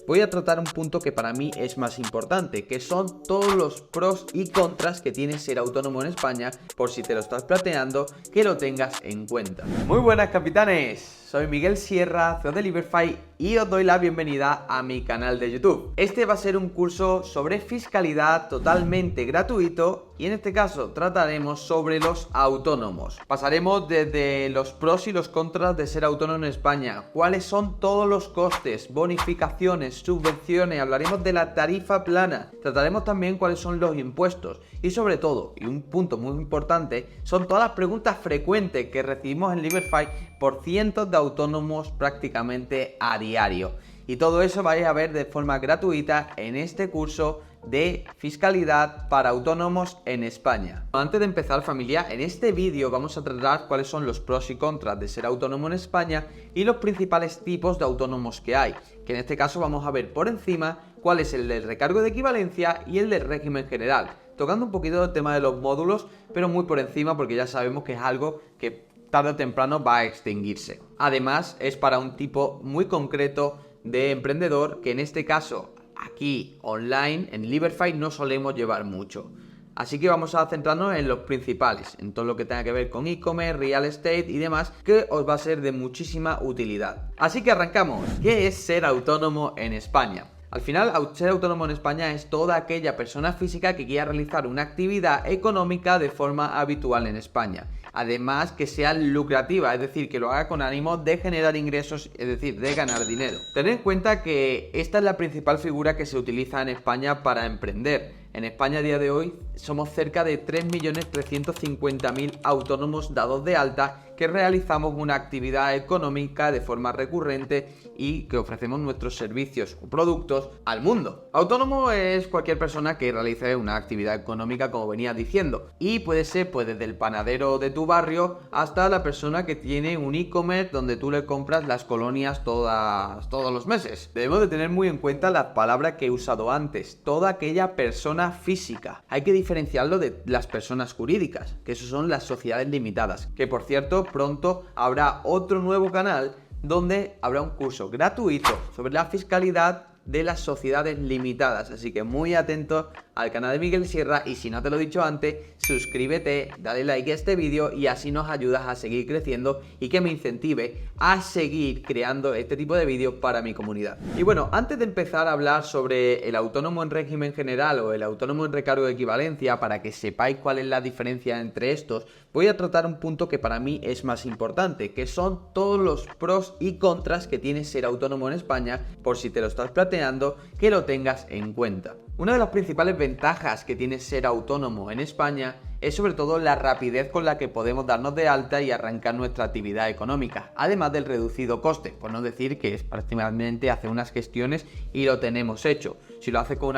voy a tratar un punto que para mí es más importante, que son todos los pros y contras que tiene ser autónomo en España, por si te lo estás planteando, que lo tengas en cuenta. Muy buenas, capitanes, soy Miguel Sierra, CEO de Liberfy, y os doy la bienvenida a mi canal de YouTube. Este va a ser un curso sobre fiscalidad totalmente gratuito y en este caso trataremos sobre los autónomos. Pasaremos desde los pros y los contras de ser autónomo en España, cuáles son todos los costes, bonificaciones, subvenciones, hablaremos de la tarifa plana, trataremos también cuáles son los impuestos y sobre todo, y un punto muy importante, son todas las preguntas frecuentes que recibimos en Liberfy por cientos de autónomos prácticamente a diario. Y todo eso vais a ver de forma gratuita en este curso de fiscalidad para autónomos en España. Antes de empezar, familia, en este vídeo vamos a tratar cuáles son los pros y contras de ser autónomo en España y los principales tipos de autónomos que hay, que en este caso vamos a ver por encima cuál es el del recargo de equivalencia y el del régimen general, tocando un poquito el tema de los módulos, pero muy por encima porque ya sabemos que es algo que tarde o temprano va a extinguirse. Además, es para un tipo muy concreto de emprendedor que en este caso aquí online en Liberfy no solemos llevar mucho. Así que vamos a centrarnos en los principales, en todo lo que tenga que ver con e-commerce, real estate y demás, que os va a ser de muchísima utilidad. Así que arrancamos. ¿Qué es ser autónomo en España? Al final, ser autónomo en España es toda aquella persona física que quiera realizar una actividad económica de forma habitual en España. Además, que sea lucrativa, es decir, que lo haga con ánimo de generar ingresos, es decir, de ganar dinero. Tened en cuenta que esta es la principal figura que se utiliza en España para emprender. En España a día de hoy somos cerca de 3.350.000 autónomos dados de alta que realizamos una actividad económica de forma recurrente y que ofrecemos nuestros servicios o productos al mundo. Autónomo es cualquier persona que realice una actividad económica, como venía diciendo, y puede ser pues desde el panadero de tu barrio hasta la persona que tiene un e-commerce donde tú le compras las colonias todos los meses. Debemos de tener muy en cuenta la palabra que he usado antes, toda aquella persona física. Hay que diferenciarlo de las personas jurídicas, que eso son las sociedades limitadas, que por cierto pronto habrá otro nuevo canal donde habrá un curso gratuito sobre la fiscalidad de las sociedades limitadas, así que muy atentos al canal de Miguel Sierra y si no te lo he dicho antes, suscríbete, dale like a este vídeo y así nos ayudas a seguir creciendo y que me incentive a seguir creando este tipo de vídeos para mi comunidad. Y bueno, antes de empezar a hablar sobre el autónomo en régimen general o el autónomo en recargo de equivalencia, para que sepáis cuál es la diferencia entre estos, voy a tratar un punto que para mí es más importante, que son todos los pros y contras que tiene ser autónomo en España, por si te lo estás planteando, que lo tengas en cuenta. Una de las principales ventajas que tiene ser autónomo en España es sobre todo la rapidez con la que podemos darnos de alta y arrancar nuestra actividad económica, además del reducido coste, por no decir que es prácticamente hacer unas gestiones y lo tenemos hecho. Si lo haces con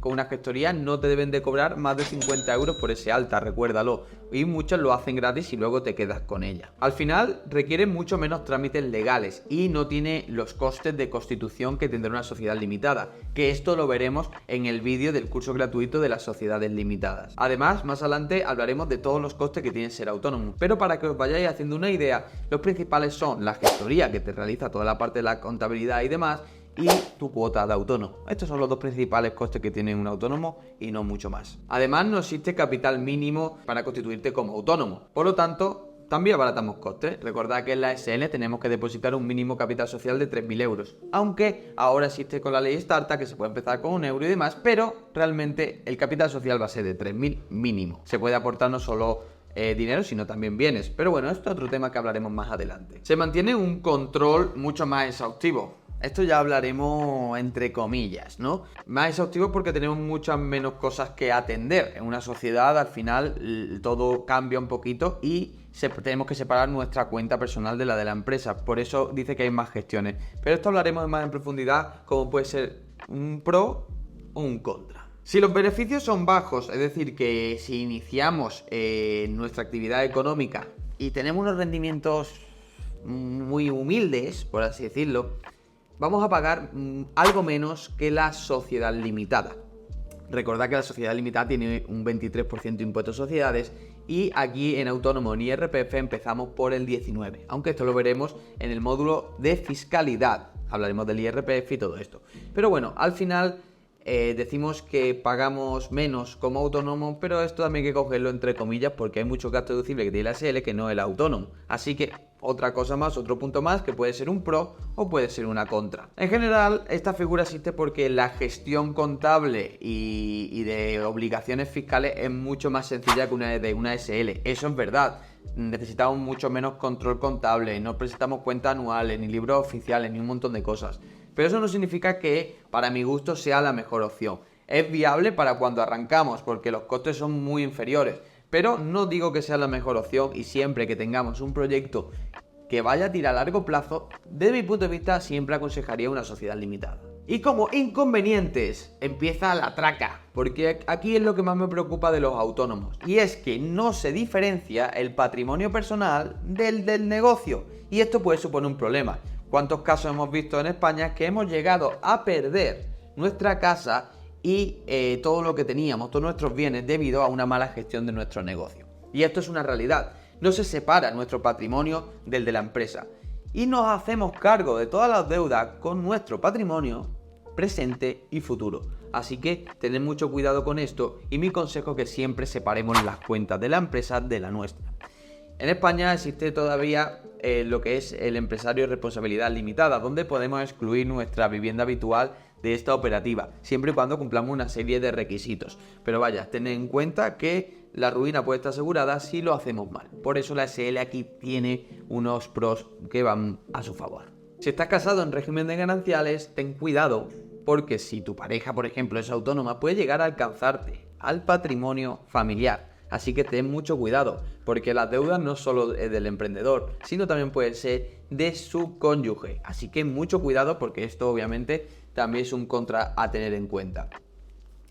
una gestoría no te deben de cobrar más de 50 euros por ese alta, recuérdalo, y muchos lo hacen gratis y luego te quedas con ella. Al final requiere mucho menos trámites legales y no tiene los costes de constitución que tendrá una sociedad limitada, que esto lo veremos en el vídeo del curso gratuito de las sociedades limitadas. Además, más adelante hablaremos de todos los costes que tiene ser autónomo, pero para que os vayáis haciendo una idea, los principales son la gestoría que te realiza toda la parte de la contabilidad y demás, y tu cuota de autónomo. Estos son los dos principales costes que tiene un autónomo y no mucho más. Además, no existe capital mínimo para constituirte como autónomo, por lo tanto también abaratamos costes. Recordad que en la SN tenemos que depositar un mínimo capital social de 3.000 euros. Aunque ahora existe con la ley Startup que se puede empezar con 1 euro y demás, pero realmente el capital social va a ser de 3.000 mínimo. Se puede aportar no solo dinero, sino también bienes. Pero bueno, esto es otro tema que hablaremos más adelante. Se mantiene un control mucho más exhaustivo. Esto ya hablaremos entre comillas, ¿no? Más exhaustivo porque tenemos muchas menos cosas que atender. En una sociedad al final todo cambia un poquito y tenemos que separar nuestra cuenta personal de la de la empresa. Por eso dice que hay más gestiones. Pero esto hablaremos más en profundidad, como puede ser un pro o un contra. Si los beneficios son bajos, es decir, que si iniciamos nuestra actividad económica y tenemos unos rendimientos muy humildes, por así decirlo, vamos a pagar algo menos que la sociedad limitada. Recordad que la sociedad limitada tiene un 23% de impuestos a sociedades y aquí en autónomo en IRPF empezamos por el 19%, aunque esto lo veremos en el módulo de fiscalidad. hablaremos del IRPF y todo esto. Pero bueno, al final decimos que pagamos menos como autónomo, pero esto también hay que cogerlo entre comillas porque hay muchos gastos deducibles que tiene la SL que no el autónomo. Así que otra cosa más, otro punto más, que puede ser un pro o puede ser una contra. En general, esta figura existe porque la gestión contable y de obligaciones fiscales es mucho más sencilla que una de una SL. Eso es verdad. Necesitamos mucho menos control contable, no presentamos cuentas anuales, ni libros oficiales, ni un montón de cosas. Pero eso no significa que para mi gusto sea la mejor opción. Es viable para cuando arrancamos porque los costes son muy inferiores. Pero no digo que sea la mejor opción y siempre que tengamos un proyecto que vaya a tirar a largo plazo, desde mi punto de vista siempre aconsejaría una sociedad limitada. Y como inconvenientes empieza la traca, porque aquí es lo que más me preocupa de los autónomos. Y es que no se diferencia el patrimonio personal del negocio. Y esto puede suponer un problema. ¿Cuántos casos hemos visto en España que hemos llegado a perder nuestra casa y todo lo que teníamos, todos nuestros bienes, debido a una mala gestión de nuestro negocio? Y esto es una realidad. No se separa nuestro patrimonio del de la empresa. Y nos hacemos cargo de todas las deudas con nuestro patrimonio presente y futuro. Así que tened mucho cuidado con esto y mi consejo es que siempre separemos las cuentas de la empresa de la nuestra. En España existe todavía lo que es el empresario de responsabilidad limitada, donde podemos excluir nuestra vivienda habitual de esta operativa, siempre y cuando cumplamos una serie de requisitos. Pero vaya, tened en cuenta que la ruina puede estar asegurada si lo hacemos mal. Por eso la SL aquí tiene unos pros que van a su favor. Si estás casado en régimen de gananciales, ten cuidado, porque si tu pareja, por ejemplo, es autónoma, puede llegar a alcanzarte al patrimonio familiar. Así que ten mucho cuidado, porque las deudas no solo es del emprendedor, sino también puede ser de su cónyuge. Así que mucho cuidado, porque esto obviamente también es un contra a tener en cuenta.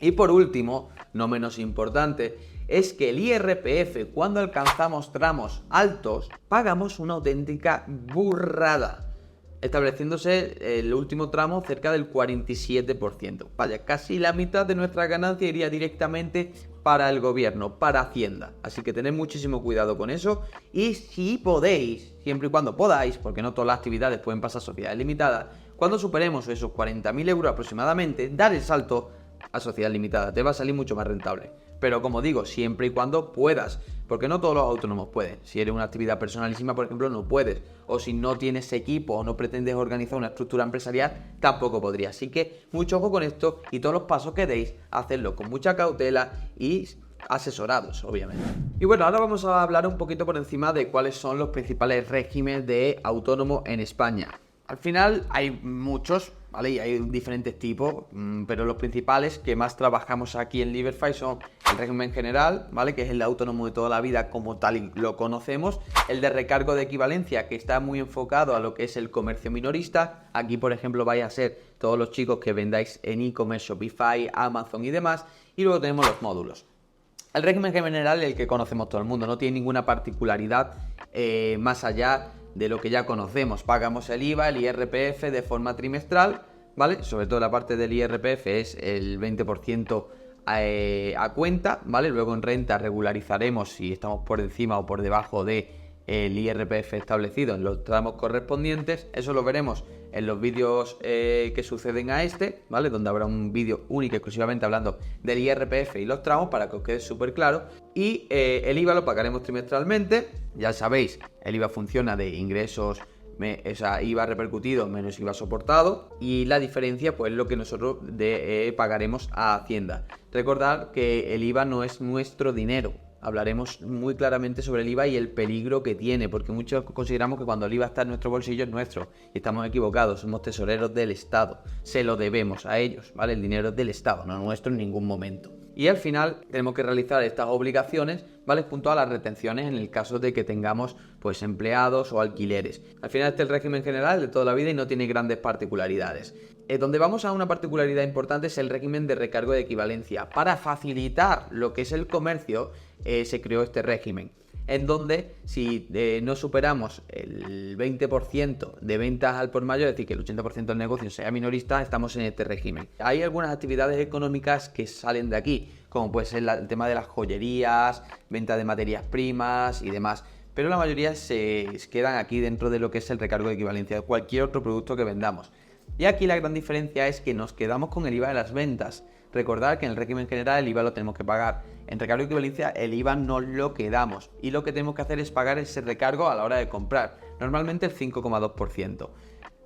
Y por último, no menos importante, es que el IRPF, cuando alcanzamos tramos altos, pagamos una auténtica burrada, estableciéndose el último tramo cerca del 47%. Vaya, casi la mitad de nuestra ganancia iría directamente para el gobierno, para Hacienda. Así que tened muchísimo cuidado con eso. Y si podéis, siempre y cuando podáis, porque no todas las actividades pueden pasar a sociedades limitadas, cuando superemos esos 40.000 euros aproximadamente, dar el salto a sociedad limitada. Te va a salir mucho más rentable. Pero como digo, siempre y cuando puedas, porque no todos los autónomos pueden. Si eres una actividad personalísima, por ejemplo, no puedes. O si no tienes equipo o no pretendes organizar una estructura empresarial, tampoco podrías. Así que mucho ojo con esto y todos los pasos que deis, hacedlo con mucha cautela y asesorados, obviamente. Y bueno, ahora vamos a hablar un poquito por encima de cuáles son los principales regímenes de autónomo en España. Al final hay muchos, ¿vale? Y hay diferentes tipos, pero los principales que más trabajamos aquí en Liberfy son el régimen general, ¿vale? Que es el autónomo de toda la vida como tal y lo conocemos. El de recargo de equivalencia, que está muy enfocado a lo que es el comercio minorista. Aquí, por ejemplo, vais a ser todos los chicos que vendáis en e-commerce, Shopify, Amazon y demás. Y luego tenemos los módulos. El régimen general es el que conocemos todo el mundo, no tiene ninguna particularidad más allá de lo que ya conocemos. Pagamos el IVA, el IRPF de forma trimestral, ¿vale? Sobre todo la parte del IRPF es el 20% a cuenta, ¿vale? Luego en renta regularizaremos si estamos por encima o por debajo de el IRPF establecido en los tramos correspondientes. Eso lo veremos en los vídeos que suceden a este, ¿vale? Donde habrá un vídeo único exclusivamente hablando del IRPF y los tramos para que os quede súper claro. Y el IVA lo pagaremos trimestralmente. Ya sabéis, el IVA funciona de ingresos, o sea, IVA repercutido menos IVA soportado. Y la diferencia, pues, lo que nosotros pagaremos a Hacienda. Recordad que el IVA no es nuestro dinero. Hablaremos muy claramente sobre el IVA y el peligro que tiene, porque muchos consideramos que cuando el IVA está en nuestro bolsillo es nuestro, y estamos equivocados. Somos tesoreros del Estado, se lo debemos a ellos, ¿vale? El dinero es del Estado, no nuestro en ningún momento. Y al final tenemos que realizar estas obligaciones, ¿vale? Junto a las retenciones en el caso de que tengamos, pues, empleados o alquileres. Al final este es el régimen general de toda la vida y no tiene grandes particularidades. Donde vamos a una particularidad importante es el régimen de recargo de equivalencia. Para facilitar lo que es el comercio, se creó este régimen, en donde si no superamos el 20% de ventas al por mayor, es decir, que el 80% del negocio sea minorista, estamos en este régimen. Hay algunas actividades económicas que salen de aquí, como puede ser el tema de las joyerías, venta de materias primas y demás, pero la mayoría se quedan aquí dentro de lo que es el recargo de equivalencia de cualquier otro producto que vendamos. Y aquí la gran diferencia es que nos quedamos con el IVA de las ventas. Recordad que en el régimen general el IVA lo tenemos que pagar. En recargo de equivalencia el IVA no lo quedamos y lo que tenemos que hacer es pagar ese recargo a la hora de comprar, normalmente el 5,2%.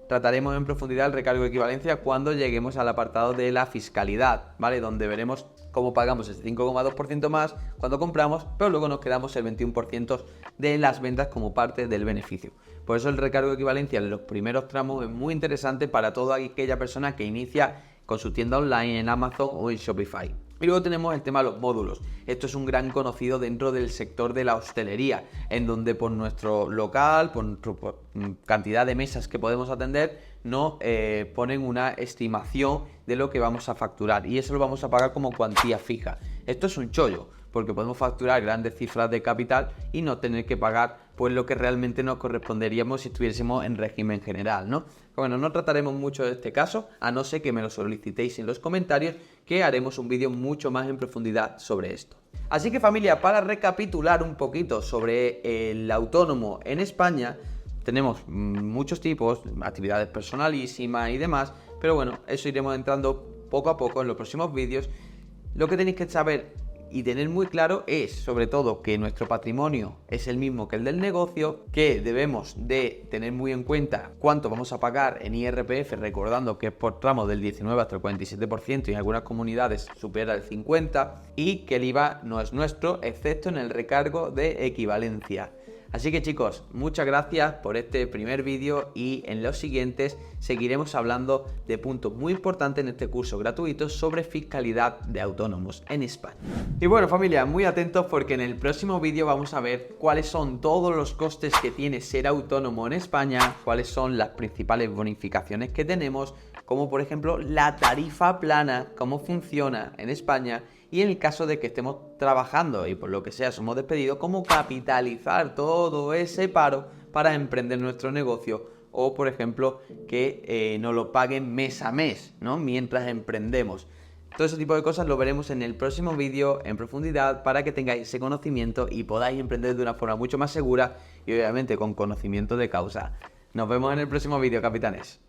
Trataremos en profundidad el recargo de equivalencia cuando lleguemos al apartado de la fiscalidad, ¿vale? Donde veremos cómo pagamos ese 5,2% más cuando compramos, pero luego nos quedamos el 21% de las ventas como parte del beneficio. Por eso el recargo de equivalencia en los primeros tramos es muy interesante para toda aquella persona que inicia con su tienda online en Amazon o en Shopify. Y luego tenemos el tema de los módulos. Esto es un gran conocido dentro del sector de la hostelería, en donde por nuestro local, por nuestra cantidad de mesas que podemos atender, nos ponen una estimación de lo que vamos a facturar y eso lo vamos a pagar como cuantía fija. Esto es un chollo, porque podemos facturar grandes cifras de capital y no tener que pagar pues lo que realmente nos corresponderíamos si estuviésemos en régimen general, ¿no? Bueno, no trataremos mucho de este caso, a no ser que me lo solicitéis en los comentarios, que haremos un vídeo mucho más en profundidad sobre esto. Así que familia, para recapitular un poquito sobre el autónomo en España, tenemos muchos tipos, actividades personalísimas y demás, pero bueno, eso iremos entrando poco a poco en los próximos vídeos. Lo que tenéis que saber y tener muy claro es, sobre todo, que nuestro patrimonio es el mismo que el del negocio, que debemos de tener muy en cuenta cuánto vamos a pagar en IRPF, recordando que es por tramos del 19 hasta el 47% y en algunas comunidades supera el 50%, y que el IVA no es nuestro, excepto en el recargo de equivalencia. Así que chicos, muchas gracias por este primer vídeo y en los siguientes seguiremos hablando de puntos muy importantes en este curso gratuito sobre fiscalidad de autónomos en España. Y bueno familia, muy atentos porque en el próximo vídeo vamos a ver cuáles son todos los costes que tiene ser autónomo en España, cuáles son las principales bonificaciones que tenemos, como por ejemplo la tarifa plana, cómo funciona en España, y en el caso de que estemos trabajando y por lo que sea somos despedidos, cómo capitalizar todo ese paro para emprender nuestro negocio, o por ejemplo que nos lo paguen mes a mes, ¿no? Mientras emprendemos. Todo ese tipo de cosas lo veremos en el próximo vídeo en profundidad para que tengáis ese conocimiento y podáis emprender de una forma mucho más segura y obviamente con conocimiento de causa. Nos vemos en el próximo vídeo, capitanes.